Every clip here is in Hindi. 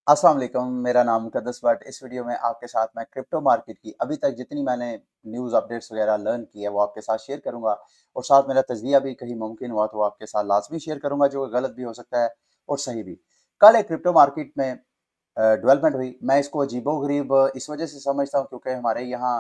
अस्सलाम वालेकुम, मेरा नाम मुक़द्दस बट। इस वीडियो में आपके साथ मैं क्रिप्टो मार्केट की अभी तक जितनी मैंने न्यूज़ अपडेट्स वगैरह लर्न की है वो आपके साथ शेयर करूँगा और साथ मेरा तज़किया भी कहीं मुमकिन हुआ तो आपके साथ लाज़मी शेयर करूँगा, जो गलत भी हो सकता है और सही भी। कल एक क्रिप्टो मार्केट में डेवलपमेंट हुई। मैं इसको अजीबो-गरीब इस वजह से समझता हूँ क्योंकि हमारे यहाँ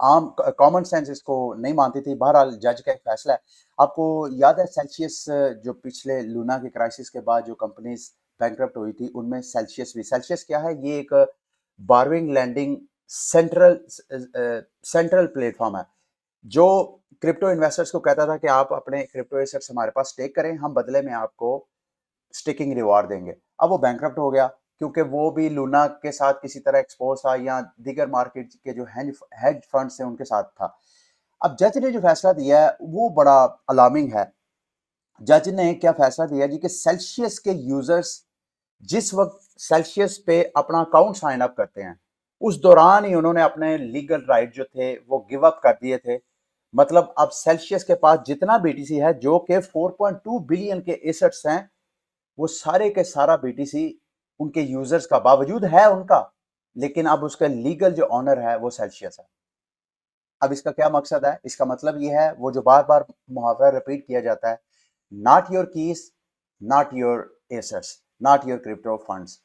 आम कॉमन सेंस इसको नहीं मानती थी। बहरहाल जज का एक फैसला है। आपको याद है सेल्सियस जो पिछले लूना के क्राइसिस के बाद जो कंपनीज बैंकरप्ट हुई थी उनमें सेल्सियस भी। सेल्सियस क्या है? ये एक बारविंग लैंडिंग सेंट्रल प्लेटफॉर्म है जो क्रिप्टो इन्वेस्टर्स को कहता था कि आप अपने क्रिप्टो एसेट्स हमारे पास स्टेक करें, हम बदले में आपको स्टिकिंग रिवॉर्ड देंगे। अब वो बैंकरप्ट हो गया क्योंकि वो भी लूना के साथ किसी तरह एक्सपोज था या दीगर मार्केट के जो हेज फंड्स हैं उनके साथ था। अब जज ने जो फैसला दिया है वो बड़ा अलार्मिंग है। जज ने क्या फैसला दिया जी कि सेल्सियस के यूजर्स जिस वक्त सेल्सियस पे अपना अकाउंट साइन अप करते हैं उस दौरान ही उन्होंने अपने लीगल राइट जो थे वो गिव अप कर दिए थे। मतलब अब सेल्सियस के पास जितना बीटीसी है जो कि 4.2 बिलियन के एसेट्स हैं, वो सारे के सारा बीटीसी उनके यूजर्स का बावजूद है उनका, लेकिन अब उसका लीगल जो ऑनर है वो सेल्सियस है। अब इसका क्या मकसद है? इसका मतलब ये है वो जो बार बार मुहावरा रिपीट किया जाता है, not your keys, not your assets, not your crypto funds.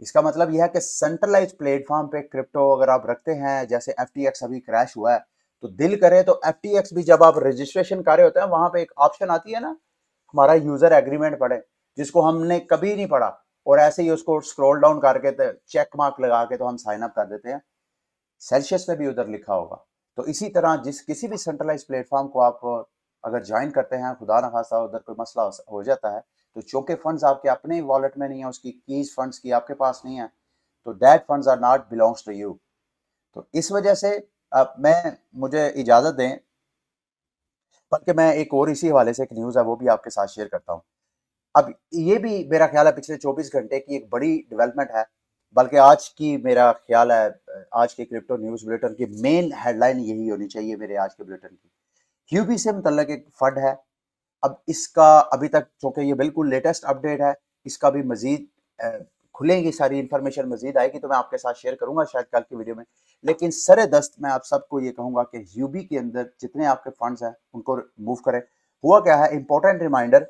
इसका मतलब यह है कि सेंट्रलाइज प्लेटफॉर्म पे क्रिप्टो अगर आप रखते हैं, जैसे एफ अभी क्रैश हुआ है, तो दिल करे तो एफ भी जब आप रजिस्ट्रेशन कर रहे होते हैं वहां पे एक ऑप्शन आती है ना, हमारा यूजर एग्रीमेंट पढ़े, जिसको हमने कभी नहीं पढ़ा और ऐसे ही उसको स्क्रॉल डाउन करके चेक मार्क लगा के तो हम साइन अप कर देते हैं। सेल्सियस में भी उधर लिखा होगा। तो इसी तरह जिस किसी भी सेंट्रलाइज प्लेटफॉर्म को आप अगर ज्वाइन करते हैं, खुदा ना खास्ता उधर कोई मसला हो जाता है, तो चूंकि फंड्स आपके अपने वॉलेट में नहीं है, उसकी कीज फंड्स की आपके पास नहीं है, तो that funds are not belongs to you. तो इस वजह से मैं मुझे इजाजत दें, बल्कि मैं एक और इसी हवाले से एक न्यूज़ है वो भी आपके साथ शेयर करता हूँ। अब ये भी मेरा ख्याल है पिछले 24 घंटे की एक बड़ी डेवलपमेंट है, बल्कि आज की मेरा ख्याल है आज के क्रिप्टो न्यूज़ बुलेटिन की मेन हेडलाइन यही होनी चाहिए मेरे आज के बुलेटिन की। ह्यूबी से मुतल्लिक एक फंड है। अब इसका अभी तक चूंकि ये बिल्कुल लेटेस्ट अपडेट है, इसका भी मजीद खुलेंगी सारी इंफॉर्मेशन मजीद आएगी तो मैं आपके साथ शेयर करूंगा शायद कल की वीडियो में। लेकिन सरे दस्त मैं आप सबको ये कहूंगा कि ह्यूबी के अंदर जितने आपके फंड्स हैं उनको मूव करें। हुआ क्या है, इंपॉर्टेंट रिमाइंडर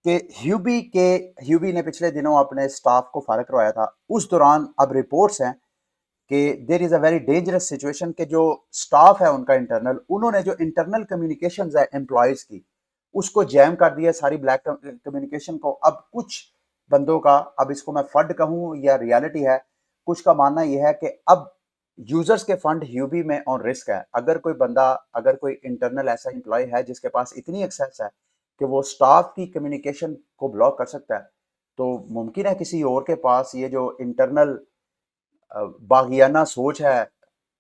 कि ह्यूबी ने पिछले दिनों अपने स्टाफ को फारिग करवाया था। उस दौरान अब रिपोर्ट्स हैं कि there is a very dangerous situation के जो स्टाफ है उनका इंटरनल, उन्होंने जो इंटरनल कम्युनिकेशंस है एम्प्लॉयज की उसको जैम कर दिया, सारी ब्लैक कम्युनिकेशन को। अब कुछ बंदों का, अब इसको मैं फंड कहूं या रियलिटी है, कुछ का मानना यह है कि अब यूजर्स के फंड ह्यूबी में ऑन रिस्क है। अगर कोई बंदा, अगर कोई इंटरनल ऐसा एम्प्लॉय है जिसके पास इतनी एक्सेस है कि वो स्टाफ की कम्युनिकेशन को ब्लॉक कर सकता है, तो मुमकिन है किसी और के पास ये जो इंटरनल बागियाना सोच है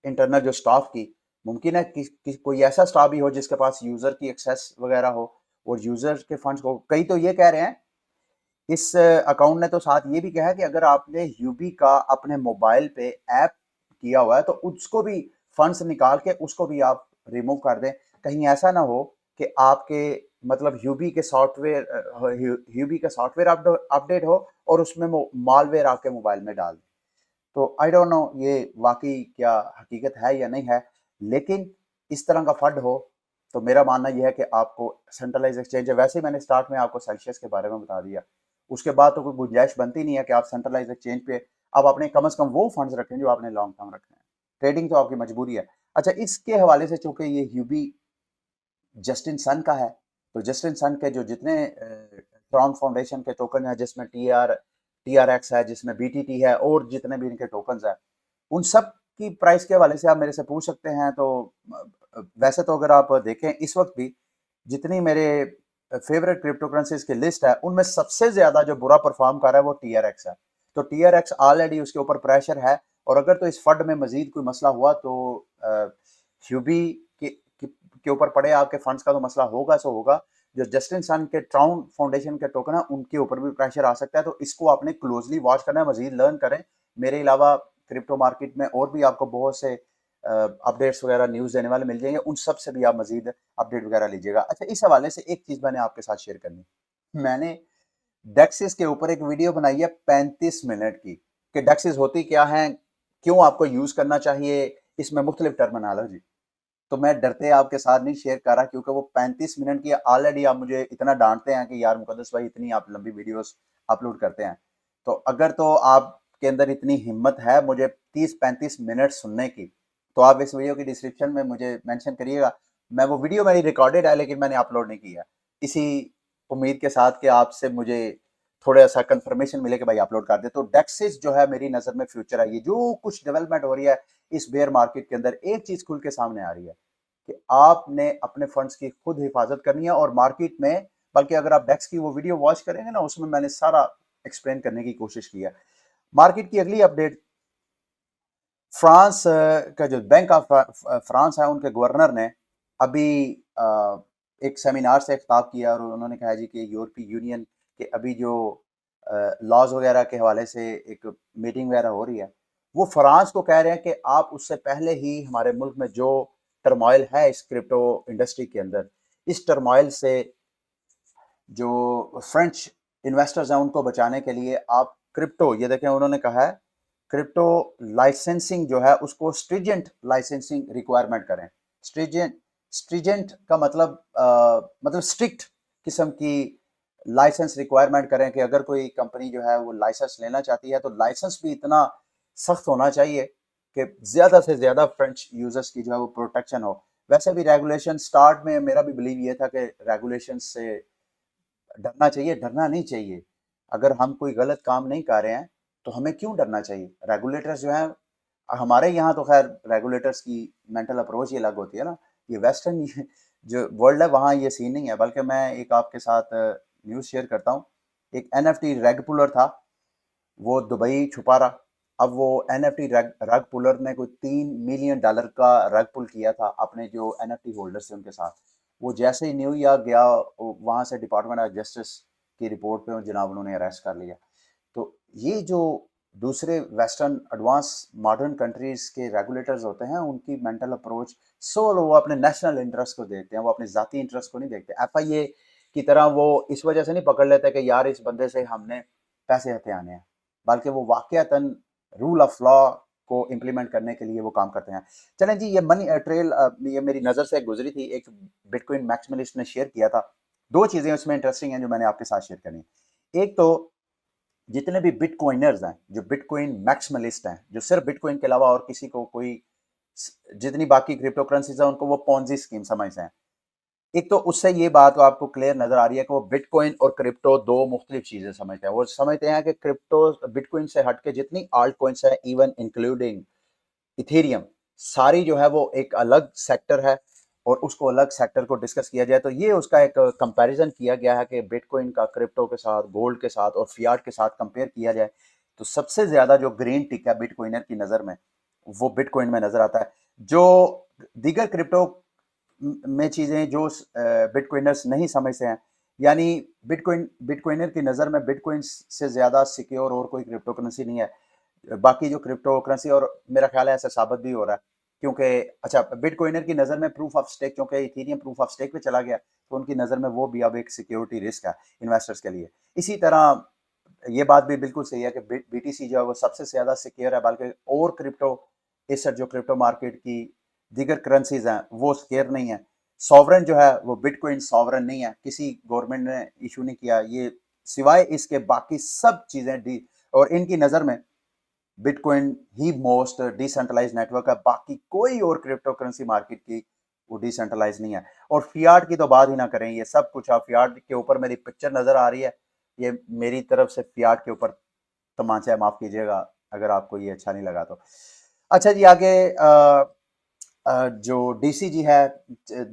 इंटरनल जो स्टाफ की, मुमकिन है कि कोई ऐसा स्टाफ भी हो जिसके पास यूजर की एक्सेस वगैरह हो और यूजर के फंड्स को। कई तो ये कह रहे हैं, इस अकाउंट ने तो साथ ये भी कहा है कि अगर आपने यूबी का अपने मोबाइल पे ऐप किया हुआ है तो उसको भी फंड्स निकाल के उसको भी आप रिमूव कर दें। कहीं ऐसा ना हो कि आपके मतलब यूबी का सॉफ्टवेयर अपडेट हो और उसमें मालवेयर आपके मोबाइल में डाल दें। तो आई डोंट नो ये वाकई क्या हकीकत है या नहीं है, लेकिन इस तरह का फंड हो तो मेरा मानना यह है कि आपको सेंट्रलाइज एक्सचेंज है। वैसे ही मैंने स्टार्ट में आपको सेल्सियस के बारे में बता दिया, उसके बाद तो कोई गुंजाइश बनती नहीं है कि आप सेंट्रलाइज एक्सचेंज पे आप अपने कम से कम वो फंड्स रखें जो आपने लॉन्ग टर्म रखने हैं। ट्रेडिंग तो आपकी मजबूरी है। अच्छा, इसके हवाले से चूंकि ये ह्यूबी जस्टिन सन का है, तो जस्टिन सन के जो जितने ट्रॉन फाउंडेशन के टोकन है, जिसमें टीआरएक्स है, जिसमें बीटीटी है और जितने भी इनके टोकन है, उन सब की प्राइस के हवाले से आप मेरे से पूछ सकते हैं। तो वैसे तो अगर आप देखें इस वक्त भी जितनी मेरे फेवरेट क्रिप्टो करेंसीज की लिस्ट है उनमें सबसे ज्यादा जो बुरा परफॉर्म कर रहा है वो टीआरएक्स है। तो टीआरएक्स ऑलरेडी उसके ऊपर प्रेशर है और अगर तो इस फंड में मजीद कोई मसला हुआ तो ह्यूबी के ऊपर पड़े आपके फंड्स का तो मसला होगा सो होगा। जो जस्टिन सन के ट्राउन फाउंडेशन के टोकन है उनके ऊपर भी प्रेशर आ सकता है, तो इसको आपने क्लोजली वॉच करना है, मजीद लर्न करें। मेरे अलावा क्रिप्टो मार्केट में और भी आपको बहुत से अपडेट्स वगैरह न्यूज़ देने वाले मिल जाएंगे, उन सब से भी आप मजीद अपडेट वगैरह लीजिएगा। अच्छा, इस हवाले से एक चीज़ मैंने आपके साथ शेयर करनी, मैंने डेक्सिस के ऊपर एक वीडियो बनाई है 35 मिनट की कि डेक्सिस होती क्या है, क्यों आपको यूज करना चाहिए, इसमें मुख्तलिफ टर्मिनोलॉजी। तो मैं डरते आपके साथ नहीं शेयर कर रहा क्योंकि वो 35 मिनट की ऑलरेडी आप मुझे इतना डांटते हैं कि यार मुकद्दस भाई इतनी आप लंबी वीडियोस अपलोड करते हैं। तो अगर तो आपके अंदर इतनी हिम्मत है मुझे 30-35 मिनट सुनने की, तो आप इस वीडियो की डिस्क्रिप्शन में मुझे मेंशन करिएगा। मैं वो वीडियो मेरी रिकॉर्डेड है लेकिन मैंने अपलोड नहीं किया। इसी उम्मीद के साथ कि आपसे मुझे थोड़ा सा कंफर्मेशन मिले कि भाई अपलोड कर दे। तो डेक्सिस जो है मेरी नज़र में फ्यूचर है। ये जो कुछ डेवलपमेंट हो रही है इस बेयर मार्केट के अंदर, एक चीज़ खुल के सामने आ रही है कि आपने अपने फंड्स की खुद हिफाजत करनी है और मार्केट में, बल्कि अगर आप डेक्स की वो वीडियो वॉच करेंगे ना उसमें मैंने सारा एक्सप्लेन करने की कोशिश की है। मार्केट की अगली अपडेट, फ्रांस का जो बैंक ऑफ फ्रांस है उनके गवर्नर ने अभी एक सेमिनार से खिताब किया और उन्होंने कहा जी कि यूरोपीय यूनियन के अभी जो लॉज वगैरह के हवाले से एक मीटिंग वगैरह हो रही है, वो फ्रांस को कह रहे हैं कि आप उससे पहले ही हमारे मुल्क में जो टर्मोइल है इस क्रिप्टो इंडस्ट्री के अंदर, इस टर्मोइल से जो फ्रेंच इन्वेस्टर्स हैं उनको बचाने के लिए आप क्रिप्टो, ये देखें उन्होंने कहा है क्रिप्टो लाइसेंसिंग जो है उसको स्ट्रिजेंट लाइसेंसिंग रिक्वायरमेंट करें। स्ट्रिजेंट स्ट्रिजेंट का मतलब स्ट्रिक्ट किस्म की लाइसेंस रिक्वायरमेंट करें कि अगर कोई कंपनी जो है वो लाइसेंस लेना चाहती है तो लाइसेंस भी इतना सख्त होना चाहिए कि ज़्यादा से ज़्यादा फ्रेंच यूजर्स की जो है वो प्रोटेक्शन हो। वैसे भी रेगुलेशन स्टार्ट में मेरा भी बिलीव ये था कि रेगुलेशन से डरना चाहिए, डरना नहीं चाहिए। अगर हम कोई गलत काम नहीं कर रहे हैं तो हमें क्यों डरना चाहिए। रेगुलेटर्स जो है हमारे यहाँ तो खैर रेगुलेटर्स की मेंटल अप्रोच ही अलग होती है ना। ये वेस्टर्न जो वर्ल्ड है वहाँ ये सीन नहीं है। बल्कि मैं एक आपके साथ न्यूज़ शेयर करता हूँ। एक एनएफटी रेग पुलर था, वो दुबई छुपा रहा। अब वो एनएफटी रग पुलर ने कोई $3 मिलियन का रग पुल किया था अपने जो एनएफटी होल्डर्स थे उनके साथ। वो जैसे ही न्यूयॉर्क गया वहाँ से डिपार्टमेंट ऑफ जस्टिस की रिपोर्ट पे जनाब उन्होंने अरेस्ट कर लिया। तो ये जो दूसरे वेस्टर्न एडवांस मॉडर्न कंट्रीज के रेगुलेटर्स होते हैं उनकी मेंटल अप्रोच सोलो वो अपने नेशनल इंटरेस्ट को देखते हैं, वो अपने जाती इंटरेस्ट को नहीं देखते। एफआईए की तरह वो इस वजह से नहीं पकड़ लेते कि यार इस बंदे से हमने पैसे हथियाने हैं, बल्कि वो वाकयातन रूल ऑफ लॉ को इम्प्लीमेंट करने के लिए वो काम करते हैं। चलें जी, ये मनी ट्रेल ये मेरी नज़र से गुजरी थी, एक बिटकॉइन मैक्सिमलिस्ट ने शेयर किया था। दो चीज़ें उसमें इंटरेस्टिंग हैं जो मैंने आपके साथ शेयर करनी है। एक तो जितने भी बिटकॉइनर्स हैं, जो बिटकॉइन मैक्सिमलिस्ट हैं, जो सिर्फ बिटकॉइन के अलावा और किसी को कोई जितनी बाकी क्रिप्टो करेंसीज हैं उनको वो पॉन्जी स्कीम समझते हैं। एक तो उससे ये बात तो आपको क्लियर नजर आ रही है कि वो बिटकॉइन और क्रिप्टो दो मुख्तलिफ चीजें समझते हैं। वो समझते हैं कि क्रिप्टो बिटकॉइन से हटके जितनी आल्ट कॉइन्स है इवन इंक्लूडिंग इथेरियम, सारी जो है वो एक अलग सेक्टर है और उसको अलग सेक्टर को डिस्कस किया जाए तो ये उसका एक कंपैरिजन किया गया है कि बिटकॉइन का क्रिप्टो के साथ, गोल्ड के साथ और फियाट के साथ कंपेयर किया जाए तो सबसे ज्यादा जो ग्रीन टिक है बिटकॉइनर की नजर में वो बिटकॉइन में नजर आता है। जो दीगर क्रिप्टो में चीजें जो बिटकॉइनर्स नहीं समझते हैं, यानी बिटकॉइनर की नजर में बिटकॉइन से ज्यादा सिक्योर और कोई क्रिप्टो करेंसी नहीं है। बाकी जो क्रिप्टो करेंसी, और मेरा ख्याल है ऐसा साबित भी हो रहा है क्योंकि अच्छा बिटकॉइनर की नज़र में प्रूफ ऑफ स्टेक, क्योंकि इथेरियम प्रूफ ऑफ स्टेक पे चला गया तो उनकी नज़र में वो भी अब एक सिक्योरिटी रिस्क है इन्वेस्टर्स के लिए। इसी तरह ये बात भी बिल्कुल सही है कि बीटीसी जो है वो सबसे ज़्यादा सिक्योर है, बल्कि और क्रिप्टो एसेट जो क्रिप्टो मार्केट की दीगर करेंसीज हैं वो सिक्योर नहीं है। सॉवरन जो है वो बिटकॉइन सॉवरन नहीं है, किसी गवर्नमेंट ने इशू नहीं किया ये, सिवाय इसके बाकी सब चीज़ें डी, और इनकी नज़र में बिटकॉइन ही मोस्ट डिसेंट्रलाइज नेटवर्क है। बाकी कोई और क्रिप्टो करेंसी मार्केट की वो डिसेंट्रलाइज नहीं है। और फियाट की तो बात ही ना करें, ये सब कुछ आप फियाट के ऊपर मेरी पिक्चर नजर आ रही है, ये मेरी तरफ से फियाट के ऊपर तमाचा है, माफ कीजिएगा अगर आपको ये अच्छा नहीं लगा तो। अच्छा जी, आगे जो डीसीजी है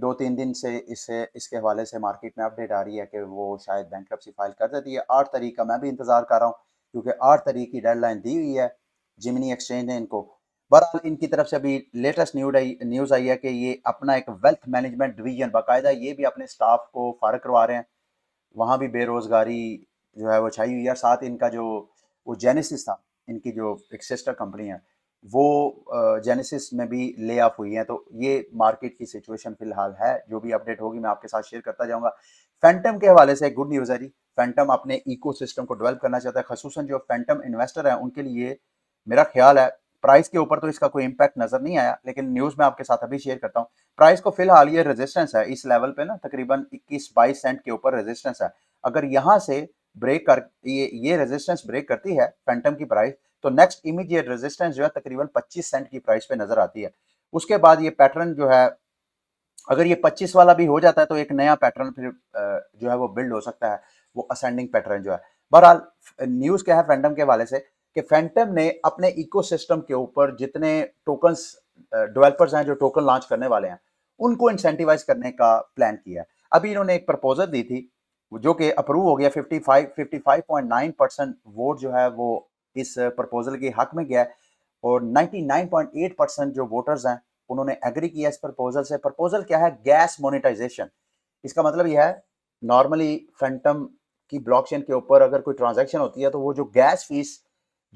2-3 दिन से इससे इसके हवाले से मार्केट में अपडेट आ रही है कि वो शायद बैंक्रप्सी फाइल कर देती है 8 तारीख का। मैं भी इंतजार कर रहा हूँ क्योंकि 8 तारीख की डेडलाइन दी हुई है जिमिनी एक्सचेंज ने इनको। बहरहाल इनकी तरफ से अभी लेटेस्ट न्यूज़ आई है कि ये अपना एक वेल्थ मैनेजमेंट डिवीजन बाकायदा ये भी अपने स्टाफ को फारग करवा रहे हैं। वहाँ भी बेरोजगारी जो है वो छाई हुई है। साथ इनका जो वो जेनेसिस था, इनकी जो एक सिस्टर कंपनी है, वो जेनेसिस में भी ले ऑफ हुई है। तो ये मार्केट की सिचुएशन फिलहाल है, जो भी अपडेट होगी मैं आपके साथ शेयर करता जाऊंगा। फैंटम के हवाले से गुड न्यूज़ है जी। फैंटम अपने इकोसिस्टम को डेवलप करना चाहता है, खसूसन जो फैंटम इन्वेस्टर है उनके लिए मेरा ख्याल है प्राइस के ऊपर तो इसका कोई इम्पैक्ट नजर नहीं आया, लेकिन न्यूज में आपके साथ अभी शेयर करता हूँ। प्राइस को फिलहाल ये रेजिस्टेंस है इस लेवल पे ना, तकरीबन 21-22 सेंट के ऊपर रेजिस्टेंस है। अगर यहाँ से ब्रेक कर ये रेजिस्टेंस ब्रेक करती है फैंटम की प्राइस, तो नेक्स्ट इमीडिएट रेजिस्टेंस जो है तकरीबन 25 सेंट की प्राइस पे नजर आती है। उसके बाद ये पैटर्न जो है, अगर ये 25 वाला भी हो जाता है तो एक नया पैटर्न फिर जो है वो बिल्ड हो सकता है, वो असेंडिंग पैटर्न जो है। बहरहाल न्यूज क्या है फैंटम के हवाले से कि फैंटम ने अपने इकोसिस्टम के ऊपर जितने टोकन्स डेवलपर्स हैं जो टोकन लॉन्च करने वाले हैं उनको इंसेंटिवाइज करने का प्लान किया है। अभी इन्होंने एक प्रपोजल दी थी जो कि अप्रूव हो गया, 55.9% वोट जो है वो इस प्रपोजल के हक में गया है और 99.8% जो वोटर्स हैं उन्होंने एग्री किया इस प्रपोजल से। प्रपोजल क्या है? Gas monetization. इसका मतलब यह है, नॉर्मली फैंटम की ब्लॉकचेन के ऊपर अगर कोई ट्रांजैक्शन होती है तो वो जो गैस फीस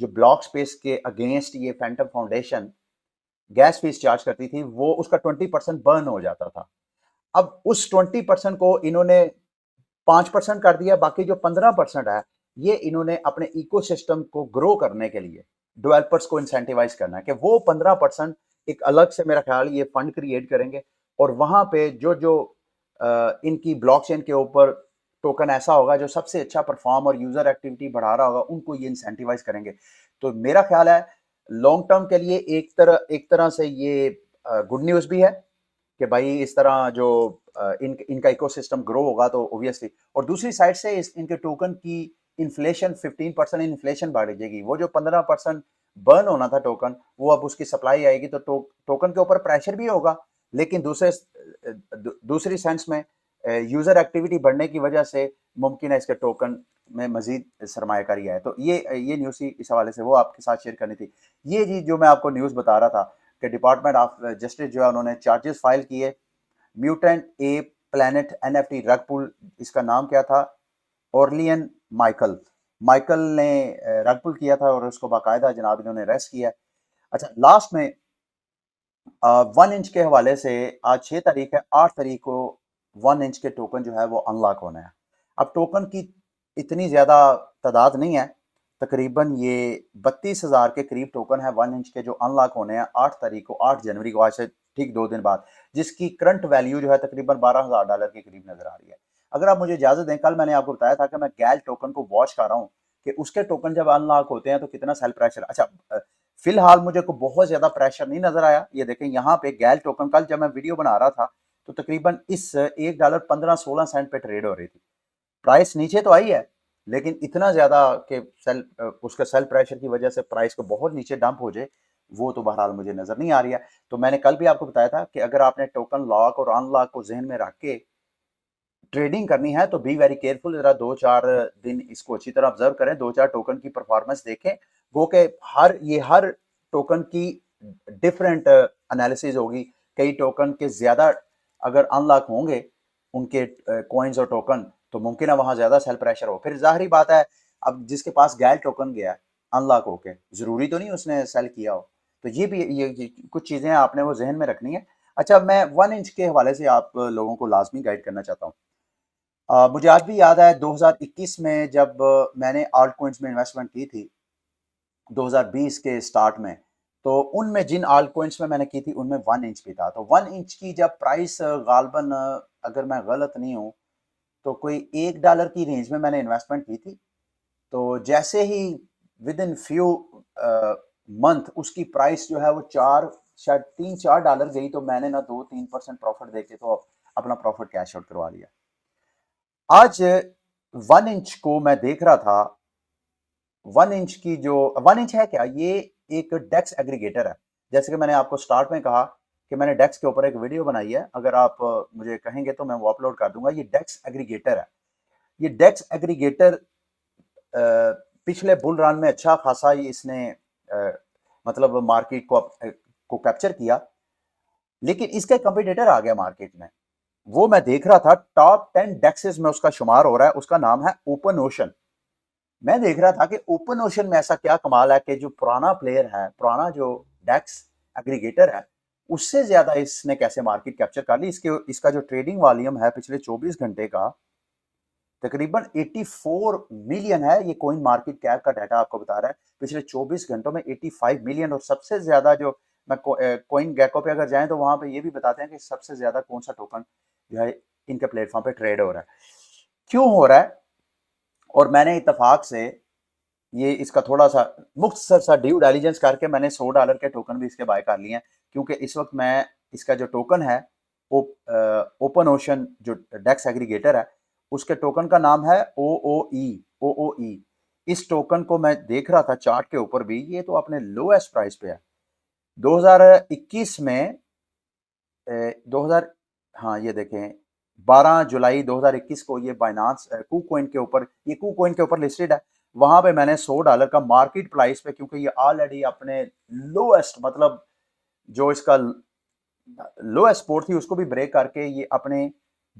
जो ब्लॉक स्पेस के अगेंस्ट ये Phantom foundation gas fees charge करती थी, वो उसका 20% बर्न हो जाता था। अब उस 20% को इन्होंने 5% कर दिया, बाकी जो 15% है ये इन्होंने अपने इकोसिस्टम को ग्रो करने के लिए डेवलपर्स को इंसेंटिवाइज करना है कि वो 15% एक अलग से मेरा ख्याल ये फंड क्रिएट करेंगे और वहां पे जो जो इनकी ब्लॉकचेन के ऊपर टोकन ऐसा होगा जो सबसे अच्छा परफॉर्म और यूजर एक्टिविटी बढ़ा रहा होगा उनको ये इंसेंटिवाइज करेंगे। तो मेरा ख्याल है लॉन्ग टर्म के लिए एक तरह से ये गुड न्यूज भी है कि भाई इस तरह जो इनका इकोसिस्टम ग्रो होगा तो ऑब्वियसली, और दूसरी साइड से इनके टोकन की इन्फ्लेशन 15% इन्फ्लेशन बढ़ जाएगी। वो जो 15% बर्न होना था टोकन, वो अब उसकी सप्लाई आएगी तो टोकन के ऊपर प्रेशर भी होगा, लेकिन दूसरी सेंस में यूजर एक्टिविटी बढ़ने की वजह से मुमकिन है इसके टोकन में मजीद सरमायाकारी आए। तो ये न्यूज़ ही इस हवाले से वो आपके साथ शेयर करनी थी। ये जी जो मैं आपको न्यूज़ बता रहा था कि डिपार्टमेंट ऑफ जस्टिस जो है उन्होंने चार्जेस फाइल किए म्यूटेंट ए प्लैनेट एनएफटी रग पुल, इसका नाम क्या था? ऑर्लियन माइकल माइकल ने रग पुल किया था और उसको बाकायदा जनाब इन्होंने अरेस्ट किया। अच्छा, लास्ट में 1 इंच के हवाले से आज 6 तारीख है, 8 तारीख को 1 इंच के टोकन जो है वो अनलॉक होना है। अब टोकन की इतनी ज़्यादा तादाद नहीं है, तकरीबन ये 32,000 के करीब टोकन है 1 इंच के जो अनलॉक होने हैं 8 तारीख को, 8 जनवरी को, आज से ठीक 2 दिन बाद, जिसकी करंट वैल्यू जो है तकरीबन $12,000 के करीब नजर आ रही है। अगर आप मुझे इजाजत दें, कल मैंने आपको बताया था कि मैं गैल टोकन को वॉच कर रहा हूँ कि उसके टोकन जब अनलॉक होते हैं तो कितना सेल प्रेशर। अच्छा, फिलहाल मुझे को बहुत ज्यादा प्रेशर नहीं नजर आया। ये देखें यहाँ पे गैल टोकन कल जब मैं वीडियो बना रहा था तो तकरीबन इस $1.15-16 पे ट्रेड हो रही थी। प्राइस नीचे तो आई है लेकिन इतना ज्यादा कि उसका सेल प्रेशर की वजह से प्राइस को बहुत नीचे डंप हो जाए, वो तो बहरहाल मुझे नजर नहीं आ रही है। तो मैंने कल भी आपको बताया था कि अगर आपने टोकन लॉक और अनलॉक को जहन में रख के ट्रेडिंग करनी है तो बी वेरी केयरफुल, जरा 2-4 दिन इसको अच्छी तरह ऑब्जर्व करें, 2-4 टोकन की परफॉर्मेंस देखें। गो के हर टोकन की डिफरेंट एनालिसिस होगी। कई टोकन के ज्यादा अगर अनलॉक होंगे उनके कॉइन्स और टोकन तो मुमकिन है वहां ज्यादा सेल प्रेशर हो। फिर जाहिर बात है, अब जिसके पास गैल टोकन गया अनलॉक होके, जरूरी तो नहीं उसने सेल किया हो। तो ये कुछ चीजें आपने वो जहन में रखनी है। अच्छा, मैं 1 इंच के हवाले से आप लोगों को लाजमी गाइड करना चाहता हूँ। मुझे आज भी याद है 2021 में जब मैंने आल्ट कॉइन्स में इन्वेस्टमेंट की थी 2020 के स्टार्ट में, तो उनमें जिन आल्ट कॉइन्स में मैंने की थी उनमें 1 इंच भी था। तो 1 इंच की जब प्राइस गालबन अगर मैं गलत नहीं हूँ तो कोई $1 की रेंज में मैंने इन्वेस्टमेंट की थी। तो जैसे ही विद इन फ्यू मंथ उसकी प्राइस जो है वो शायद $3-4 गई, तो मैंने ना 2-3% प्रॉफिट देके तो अपना प्रॉफिट कैश आउट करवा लिया। आज 1 इंच को मैं देख रहा था, 1 इंच की जो 1 इंच है क्या, ये एक डेक्स एग्रीगेटर है। जैसे कि मैंने आपको स्टार्ट में कहा कि मैंने डेक्स के ऊपर एक वीडियो बनाई है, अगर आप मुझे कहेंगे तो मैं वो अपलोड कर दूंगा। ये डेक्स एग्रीगेटर है। ये डेक्स एग्रीगेटर पिछले बुल रन में अच्छा खासा इसने मतलब मार्केट को कैप्चर किया, लेकिन इसका कंपटीटर आ गया मार्केट में। वो मैं देख रहा था टॉप 10 डेक्सेस में उसका शुमार हो रहा है, उसका नाम है ओपन ओशन। मैं देख रहा था कि ओपन ओशन में ऐसा क्या कमाल है कि जो पुराना प्लेयर है, पुराना जो डेक्स एग्रीगेटर है, उससे ज्यादा इसने कैसे मार्केट कैप्चर कर ली। इसका जो ट्रेडिंग वॉल्यूम है पिछले 24 घंटे का तकरीबन 84 मिलियन है। ये कॉइन मार्केट कैप का डाटा आपको बता रहा है पिछले 24 घंटों में 85 मिलियन। और सबसे ज्यादा जो मैं कॉइन गैको पे अगर जाएं तो वहां पे ये भी बताते हैं कि सबसे ज्यादा कौन सा टोकन जो है इनके प्लेटफॉर्म पे ट्रेड हो रहा है, क्यों हो रहा है। और मैंने इत्तेफाक से ये इसका थोड़ा सा मुख्तसर सा ड्यू डिलिजेंस करके मैंने $100 के टोकन भी इसके बाय कर लिए हैं, क्योंकि इस वक्त मैं इसका जो टोकन है ओपन ओशन जो डेक्स एग्रीगेटर है उसके टोकन का नाम है OOE। इस टोकन को मैं देख रहा था चार्ट के ऊपर भी, ये तो अपने लोएस्ट प्राइस पे है 2021 में 2000, हाँ ये देखें 12 जुलाई 2021 को ये बाइनांस KuCoin के ऊपर, ये KuCoin के ऊपर लिस्टेड है। वहां पे मैंने $100 का मार्केट प्राइस पे, क्योंकि ये ऑलरेडी अपने लोएस्ट मतलब जो इसका लोएस्ट सपोर्ट थी उसको भी ब्रेक करके ये अपने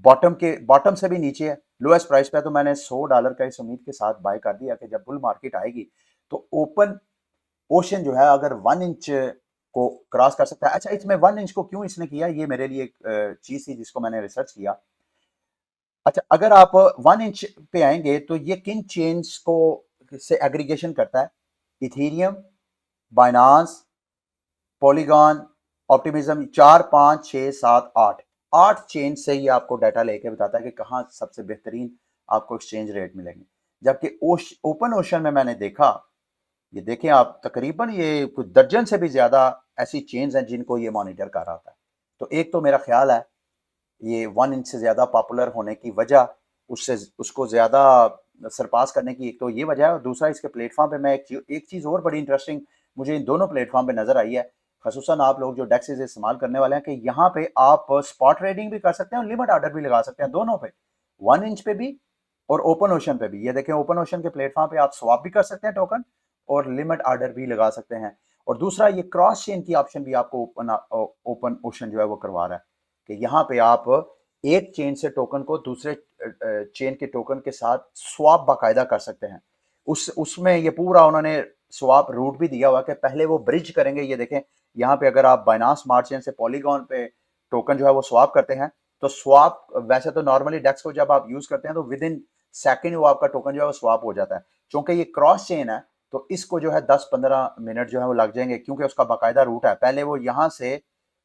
बॉटम से भी नीचे है, लोएस्ट प्राइस पे है। तो मैंने $100 का इस उम्मीद के साथ बाय कर दिया कि जब बुल मार्केट आएगी तो ओपन ओशन जो है अगर 1 इंच को क्रॉस कर सकता है। अच्छा, इसमें 1 इंच को क्यों इसने किया, ये मेरे लिए एक चीज थी जिसको मैंने रिसर्च किया। अच्छा, अगर आप 1 इंच पे आएंगे तो ये किन चेन्स को से एग्रीगेशन करता है, Ethereum, Binance, polygon, optimism, 4 5 6 7 8 chain से ये आपको डाटा लेके बताता है कि कहाँ सबसे बेहतरीन आपको एक्सचेंज रेट मिलेंगे। जबकि ओपन ओशन में मैंने देखा, ये देखें आप, तकरीबन ये कुछ दर्जन से भी ज्यादा ऐसी चेन्स हैं जिनको ये मॉनिटर कर रहा था। तो एक तो मेरा ख्याल है ये 1 इंच से ज्यादा पॉपुलर होने की वजह, उससे उसको ज्यादा सरपास करने की एक तो ये वजह है, और दूसरा इसके प्लेटफॉर्म पे मैं एक चीज और बड़ी इंटरेस्टिंग मुझे इन दोनों प्लेटफॉर्म पे नजर आई है, खसूसन आप लोग जो डेक्सेस इस्तेमाल करने वाले हैं, कि यहाँ पे आप स्पॉट ट्रेडिंग भी कर सकते हैं और लिमिट ऑर्डर भी लगा सकते हैं दोनों पे, 1 इंच पे भी और ओपन ओशन पे भी। ये देखें ओपन ओशन के प्लेटफॉर्म पे आप स्वैप भी कर सकते हैं टोकन और लिमिट ऑर्डर भी लगा सकते हैं। और दूसरा ये क्रॉस चेन की ऑप्शन भी आपको ओपन ओशन जो है वो करवा रहा है कि यहाँ पे आप एक चेन से टोकन को दूसरे चेन के टोकन के साथ स्वैप बाकायदा कर सकते हैं। उसमें ये पूरा उन्होंने स्वैप रूट भी दिया हुआ कि पहले वो ब्रिज करेंगे। ये देखें यहाँ पे अगर आप बाइनांस स्मार्ट चेन से पॉलीगॉन पे टोकन जो है वो स्वैप करते हैं तो स्वैप, वैसे तो नॉर्मली डेक्स को जब आप यूज करते हैं तो विद इन सेकेंड वो आपका टोकन जो है वो स्वैप हो जाता है। क्योंकि ये क्रॉस चेन है तो इसको जो है 10-15 मिनट जो है वो लग जाएंगे, क्योंकि उसका बाकायदा रूट है। पहले वो यहाँ से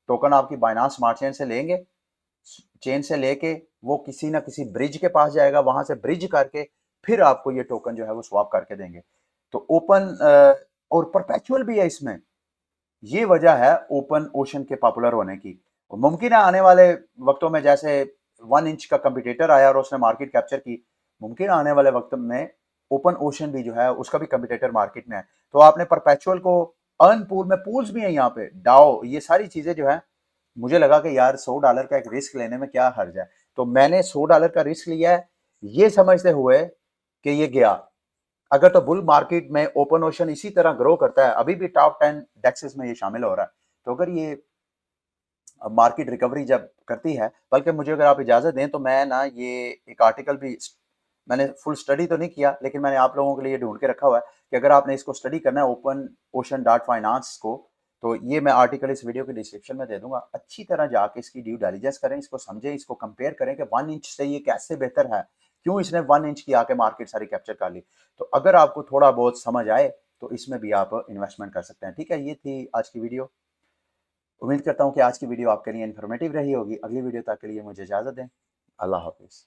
टोकन आपकी बाइनांस स्मार्ट चेन से लेंगे, चेन से लेके वो किसी ना किसी ब्रिज के पास जाएगा, वहां से ब्रिज करके फिर आपको ये टोकन जो है वो स्वैप करके देंगे। तो ओपन और परपेचुअल भी है इसमें, ये वजह है ओपन ओशन के पॉपुलर होने की। मुमकिन है आने वाले वक्तों में जैसे 1 इंच का कंपटीटर आया और उसने मार्केट कैप्चर की, मुमकिन आने वाले वक्त में ओपन ओशन भी जो है उसका भी कंपटीटर मार्केट में है। तो आपने परपेचुअल को अर्न पूल में, पूल्स भी है यहाँ पे, डाओ, ये सारी चीजें जो है, मुझे लगा कि यार $100 का एक रिस्क लेने में क्या हर्ज है। तो मैंने $100 का रिस्क लिया है ये समझते हुए कि ये गया। अगर तो बुल मार्केट में ओपन ओशन इसी तरह ग्रो करता है, अभी भी टॉप 10 डेक्सेस में ये शामिल हो रहा है, तो अगर ये मार्केट रिकवरी जब करती है, बल्कि मुझे अगर आप इजाजत दें तो मैं ना ये एक आर्टिकल भी, मैंने फुल स्टडी तो नहीं किया लेकिन मैंने आप लोगों के लिए ढूंढ के रखा हुआ है कि अगर आपने इसको स्टडी करना है ओपन ओशन डॉट फाइनेंस को, तो ये मैं आर्टिकल इस वीडियो के डिस्क्रिप्शन में दे दूंगा। अच्छी तरह जाके इसकी ड्यू डिलिजेंस करें, इसको समझें, इसको कंपेयर करें कि 1 इंच से ये कैसे बेहतर है, क्यों इसने 1 इंच की आके मार्केट सारी कैप्चर कर ली। तो अगर आपको थोड़ा बहुत समझ आए तो इसमें भी आप इन्वेस्टमेंट कर सकते हैं। ठीक है, ये थी आज की वीडियो। उम्मीद करता हूँ कि आज की वीडियो आपके लिए इन्फॉर्मेटिव रही होगी। अगली वीडियो तक के लिए मुझे इजाजत दें। अल्लाह हाफिज।